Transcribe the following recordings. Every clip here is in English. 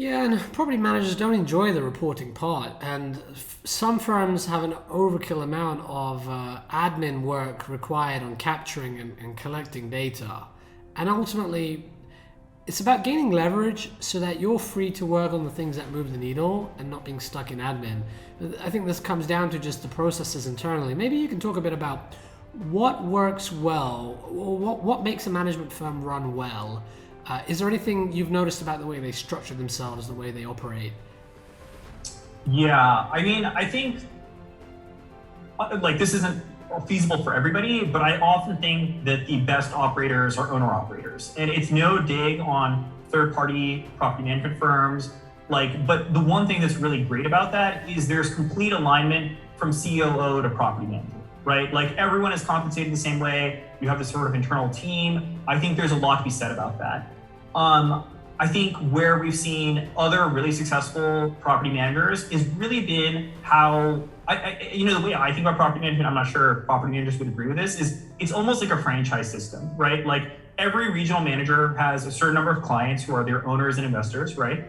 Yeah, and property managers don't enjoy the reporting part, and some firms have an overkill amount of admin work required on capturing and collecting data. And ultimately, it's about gaining leverage so that you're free to work on the things that move the needle and not being stuck in admin. I think this comes down to just the processes internally. Maybe you can talk a bit about what works well, or what makes a management firm run well. Is there anything you've noticed about the way they structure themselves, the way they operate? Yeah, I mean, I think like this isn't feasible for everybody, but I often think that the best operators are owner operators. And it's no dig on third-party property management firms. But the one thing that's really great about that is there's complete alignment from COO to property manager, right? Like everyone is compensated the same way. You have this sort of internal team. I think there's a lot to be said about that. I think where we've seen other really successful property managers is really been how, the way I think about property management, I'm not sure if property managers would agree with this, is it's almost like a franchise system, right? Like every regional manager has a certain number of clients who are their owners and investors, right?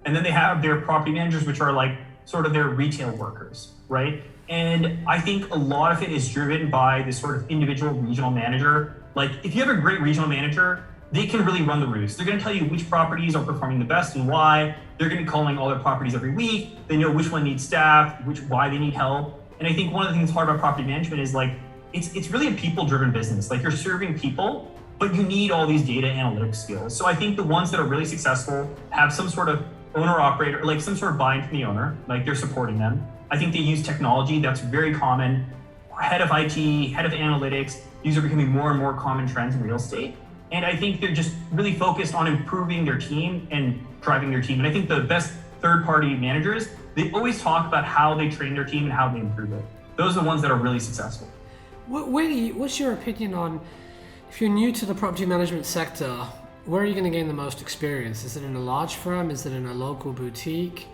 And then they have their property managers, which are like sort of their retail workers, right? And I think a lot of it is driven by this sort of individual regional manager. Like if you have a great regional manager, they can really run the roost. They're going to tell you which properties are performing the best and why. They're going to be calling all their properties every week. They know which one needs staff, why they need help. And I think one of the things hard about property management is like, it's really a people-driven business. Like you're serving people, but you need all these data analytics skills. So I think the ones that are really successful have some sort of owner operator, like some sort of buy-in from the owner, like they're supporting them. I think they use technology. That's very common. Head of IT, head of analytics, these are becoming more and more common trends in real estate. And I think they're just really focused on improving their team and driving their team. And I think the best third-party managers, they always talk about how they train their team and how they improve it. Those are the ones that are really successful. What's your opinion on, if you're new to the property management sector, where are you going to gain the most experience? Is it in a large firm? Is it in a local boutique?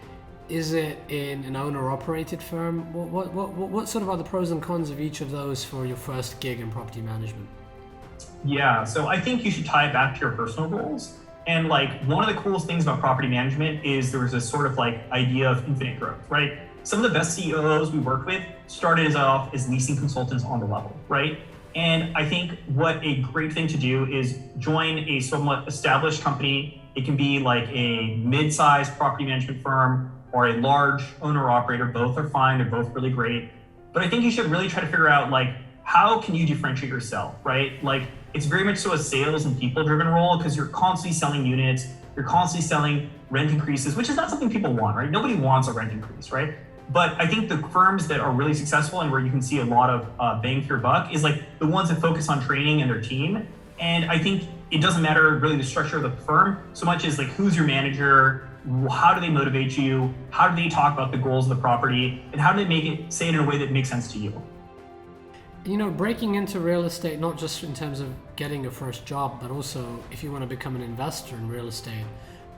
Is it in an owner-operated firm? What sort of are the pros and cons of each of those for your first gig in property management? Yeah, so I think you should tie it back to your personal goals. And like one of the coolest things about property management is there was this sort of like idea of infinite growth, right? Some of the best CEOs we worked with started off as leasing consultants on the level, right? And I think what a great thing to do is join a somewhat established company. It can be like a mid-sized property management firm or a large owner operator. Both are fine, they're both really great. But I think you should really try to figure out like, how can you differentiate yourself, right? Like it's very much so a sales and people driven role because you're constantly selling units, you're constantly selling rent increases, which is not something people want, right? Nobody wants a rent increase, right? But I think the firms that are really successful and where you can see a lot of bang for your buck is like the ones that focus on training and their team. And I think it doesn't matter really the structure of the firm so much as like who's your manager, how do they motivate you, how do they talk about the goals of the property, and how do they say it in a way that makes sense to you? You know, breaking into real estate, not just in terms of getting your first job, but also if you want to become an investor in real estate,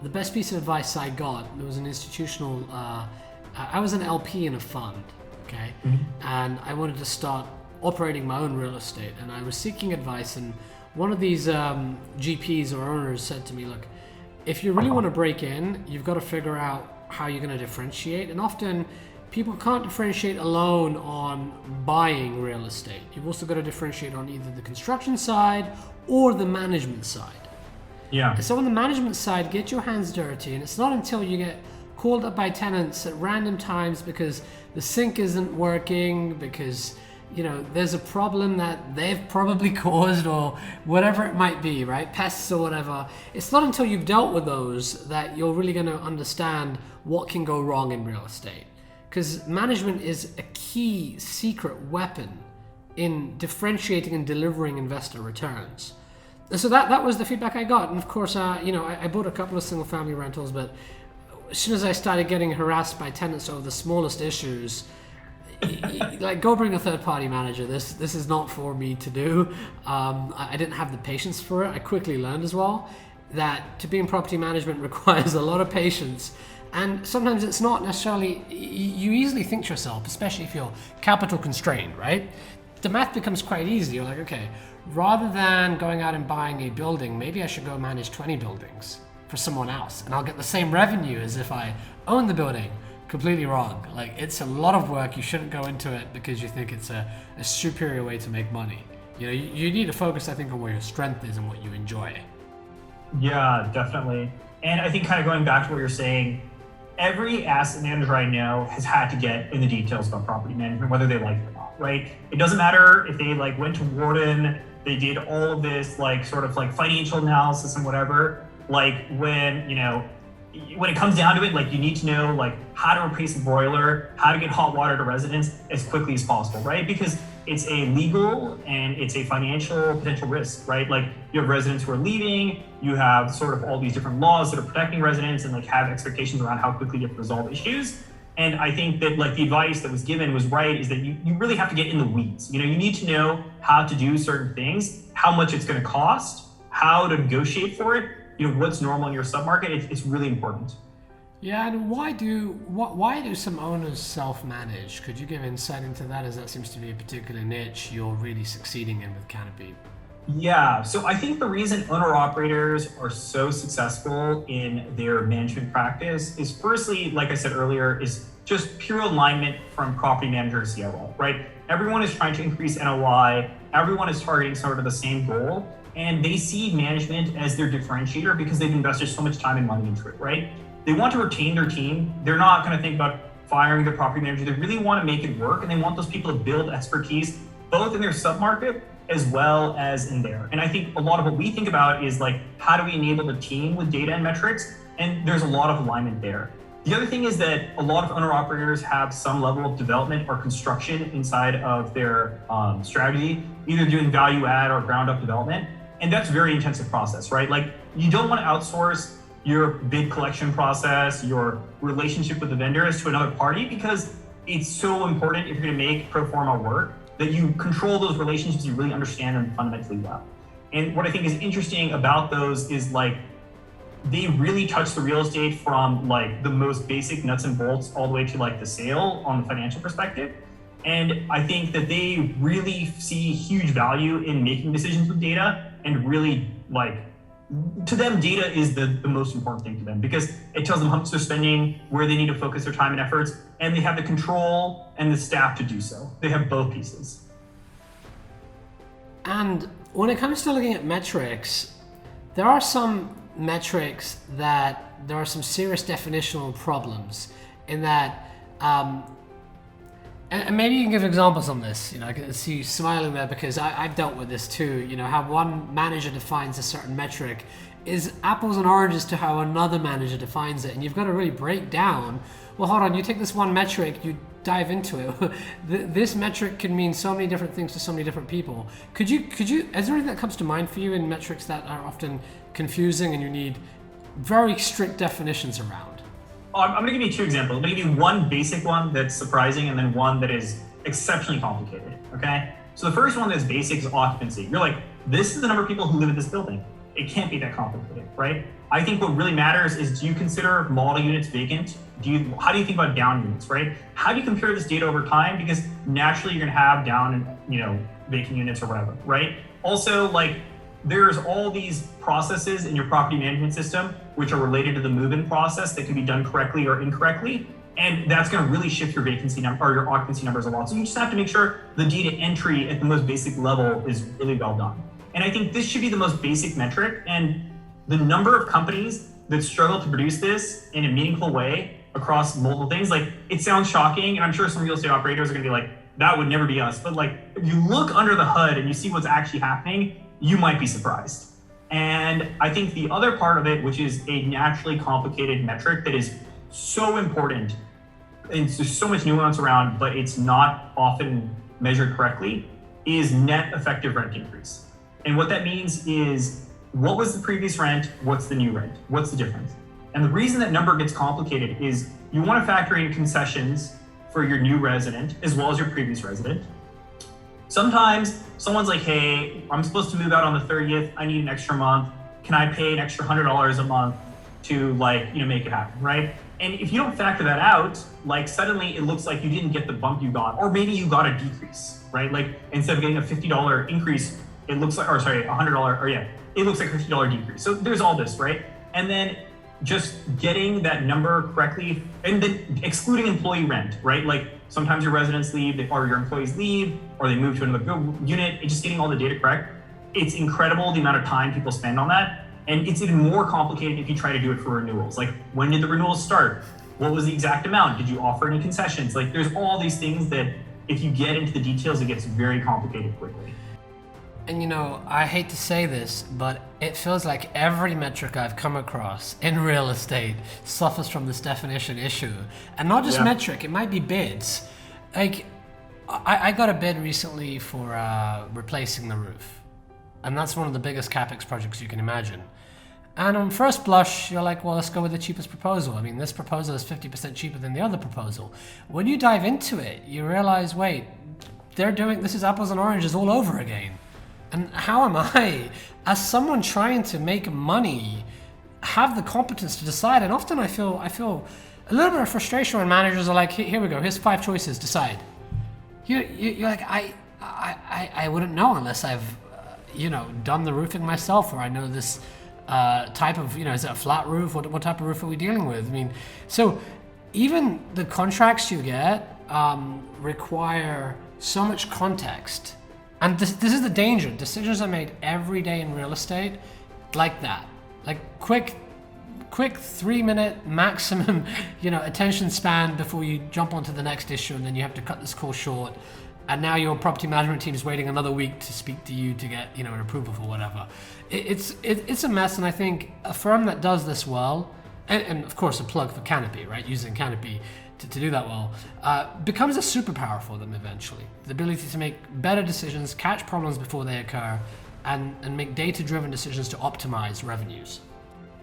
the best piece of advice I got, there was an institutional, I was an LP in a fund, okay? Mm-hmm. And I wanted to start operating my own real estate, and I was seeking advice, and one of these GPs or owners said to me, look, if you really want to break in, you've got to figure out how you're going to differentiate, and often people can't differentiate alone on buying real estate. You've also got to differentiate on either the construction side or the management side. Yeah. And so on the management side, get your hands dirty. And it's not until you get called up by tenants at random times because the sink isn't working, because there's a problem that they've probably caused or whatever it might be, right? Pests or whatever. It's not until you've dealt with those that you're really going to understand what can go wrong in real estate. Because management is a key secret weapon in differentiating and delivering investor returns. So that was the feedback I got. And of course, I bought a couple of single family rentals, but as soon as I started getting harassed by tenants over the smallest issues, like go bring a third party manager. This is not for me to do. I didn't have the patience for it. I quickly learned as well that to be in property management requires a lot of patience. And sometimes it's not necessarily, you easily think to yourself, especially if you're capital constrained, right? The math becomes quite easy. You're like, okay, rather than going out and buying a building, maybe I should go manage 20 buildings. for someone else, and I'll get the same revenue as if I own the building. Completely wrong. Like, it's a lot of work. You shouldn't go into it because you think it's a superior way to make money. You know, you need to focus, I think, on where your strength is and what you enjoy. Yeah, definitely. And I think kind of going back to what you're saying, every asset manager I know has had to get in the details about property management, whether they like it or not, right? It doesn't matter if they like went to Wharton, they did all of this like sort of like financial analysis and whatever. Like when it comes down to it, like you need to know like how to replace a boiler, how to get hot water to residents as quickly as possible, right? Because it's a legal and it's a financial potential risk, right? Like you have residents who are leaving, you have sort of all these different laws that are protecting residents and like have expectations around how quickly you have to resolve issues. And I think that like the advice that was given was right, is that you really have to get in the weeds. You need to know how to do certain things, how much it's going to cost, how to negotiate for it, what's normal in your submarket. It's really important. Yeah, and why do some owners self-manage? Could you give insight into that, as that seems to be a particular niche you're really succeeding in with Canopy? Yeah, so I think the reason owner-operators are so successful in their management practice is, firstly, like I said earlier, is just pure alignment from property manager to COO, right? Everyone is trying to increase NOI, everyone is targeting sort of the same goal, and they see management as their differentiator because they've invested so much time and money into it, right? They want to retain their team. They're not going to think about firing their property manager. They really want to make it work, and they want those people to build expertise both in their submarket as well as in there. And I think a lot of what we think about is like, how do we enable the team with data and metrics? And there's a lot of alignment there. The other thing is that a lot of owner operators have some level of development or construction inside of their strategy, either doing value add or ground up development. And that's a very intensive process, right? Like you don't want to outsource your bid collection process, your relationship with the vendors to another party, because it's so important if you're going to make pro forma work that you control those relationships, you really understand them fundamentally well. And what I think is interesting about those is like, they really touch the real estate from like the most basic nuts and bolts all the way to like the sale on the financial perspective. And I think that they really see huge value in making decisions with data, and really like, to them, data is the most important thing to them, because it tells them how much they're spending, where they need to focus their time and efforts, and they have the control and the staff to do so. They have both pieces. And when it comes to looking at metrics, there are some metrics that there are some serious definitional problems in that, and maybe you can give examples on this. I can see you smiling there because I've dealt with this too. How one manager defines a certain metric is apples and oranges to how another manager defines it. And you've got to really break down, well, hold on, you take this one metric, you dive into it. This metric can mean so many different things to so many different people. Could you, is there anything that comes to mind for you in metrics that are often confusing and you need very strict definitions around? I'm going to give you two examples. Maybe one basic one that's surprising, and then one that is exceptionally complicated, okay? So the first one that's basic is occupancy. You're like, this is the number of people who live in this building. It can't be that complicated, right? I think what really matters is, do you consider model units vacant? How do you think about down units, right? How do you compare this data over time? Because naturally you're going to have down and, vacant units or whatever, right? Also, like, there's all these processes in your property management system which are related to the move-in process that can be done correctly or incorrectly. And that's going to really shift your vacancy number or your occupancy numbers a lot. So you just have to make sure the data entry at the most basic level is really well done. And I think this should be the most basic metric. And the number of companies that struggle to produce this in a meaningful way across multiple things, like, it sounds shocking. And I'm sure some real estate operators are going to be like, that would never be us. But like, if you look under the hood and you see what's actually happening, you might be surprised. And I think the other part of it, which is a naturally complicated metric that is so important, and there's so much nuance around, but it's not often measured correctly, is net effective rent increase. And what that means is, what was the previous rent? What's the new rent? What's the difference? And the reason that number gets complicated is you want to factor in concessions for your new resident as well as your previous resident. Sometimes someone's like, hey, I'm supposed to move out on the 30th. I need an extra month. Can I pay an extra $100 a month to make it happen, right? And if you don't factor that out, like, suddenly it looks like you didn't get the bump you got, or maybe you got a decrease, right? Like, instead of getting a $50 increase, it looks like, or sorry, $100, or yeah, it looks like a $50 decrease. So there's all this, right? And then just getting that number correctly, and then excluding employee rent, right? Like sometimes your residents leave, or your employees leave, or they move to another unit, and just getting all the data correct. It's incredible the amount of time people spend on that. And it's even more complicated if you try to do it for renewals. Like, when did the renewals start? What was the exact amount? Did you offer any concessions? Like, there's all these things that if you get into the details, it gets very complicated quickly. And you know, I hate to say this, but it feels like every metric I've come across in real estate suffers from this definition issue. And not just metric, it might be bids. Like, I got a bid recently for replacing the roof. And that's one of the biggest CapEx projects you can imagine. And on first blush, you're like, well, let's go with the cheapest proposal. I mean, this proposal is 50% cheaper than the other proposal. When you dive into it, you realize, wait, this is apples and oranges all over again. And how am I, as someone trying to make money, have the competence to decide? And often I feel a little bit of frustration when managers are like, here we go, here's 5 choices, decide. You're like, I wouldn't know unless I've, done the roofing myself, or I know this type of, is it a flat roof? What type of roof are we dealing with? I mean, so even the contracts you get require so much context. And this is the danger. Decisions are made every day in real estate like that. Like quick 3-minute maximum, attention span before you jump onto the next issue, and then you have to cut this call short. And now your property management team is waiting another week to speak to you to get, an approval for whatever. It's a mess, and I think a firm that does this well, and of course a plug for Canopy, right? Using Canopy to do that well, becomes a superpower for them eventually. The ability to make better decisions, catch problems before they occur, and make data-driven decisions to optimize revenues.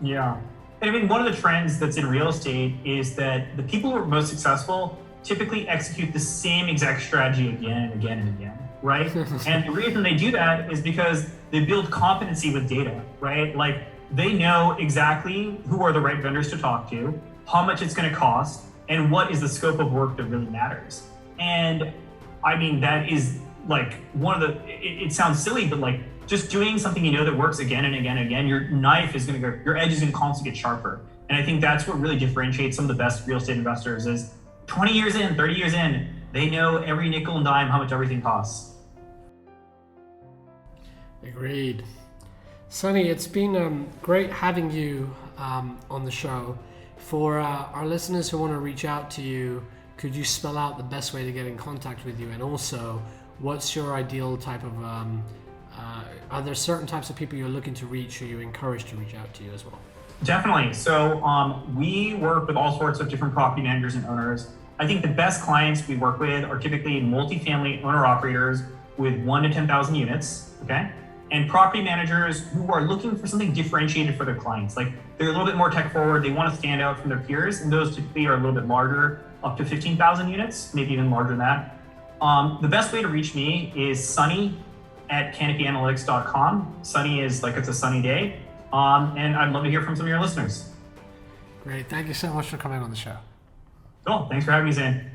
Yeah. And I mean, one of the trends that's in real estate is that the people who are most successful typically execute the same exact strategy again and again and again, right? And the reason they do that is because they build competency with data, right? Like, they know exactly who are the right vendors to talk to, how much it's going to cost, and what is the scope of work that really matters. And I mean, that is like one of the, it sounds silly, but like just doing something that works again and again and again, your edge is going to constantly get sharper. And I think that's what really differentiates some of the best real estate investors is 20 years in, 30 years in, they know every nickel and dime how much everything costs. Agreed. Sonny, it's been great having you on the show. For our listeners who want to reach out to you, could you spell out the best way to get in contact with you? And also, what's your ideal type of, are there certain types of people you're looking to reach or you encourage to reach out to you as well? Definitely. So we work with all sorts of different property managers and owners. I think the best clients we work with are typically multifamily owner-operators with 1 to 10,000 units, okay? And property managers who are looking for something differentiated for their clients. Like, they're a little bit more tech forward, they want to stand out from their peers, and those typically are a little bit larger, up to 15,000 units, maybe even larger than that. The best way to reach me is sunny@canopyanalytics.com. Sunny is like it's a sunny day. And I'd love to hear from some of your listeners. Great, thank you so much for coming on the show. Cool, thanks for having me, Zain.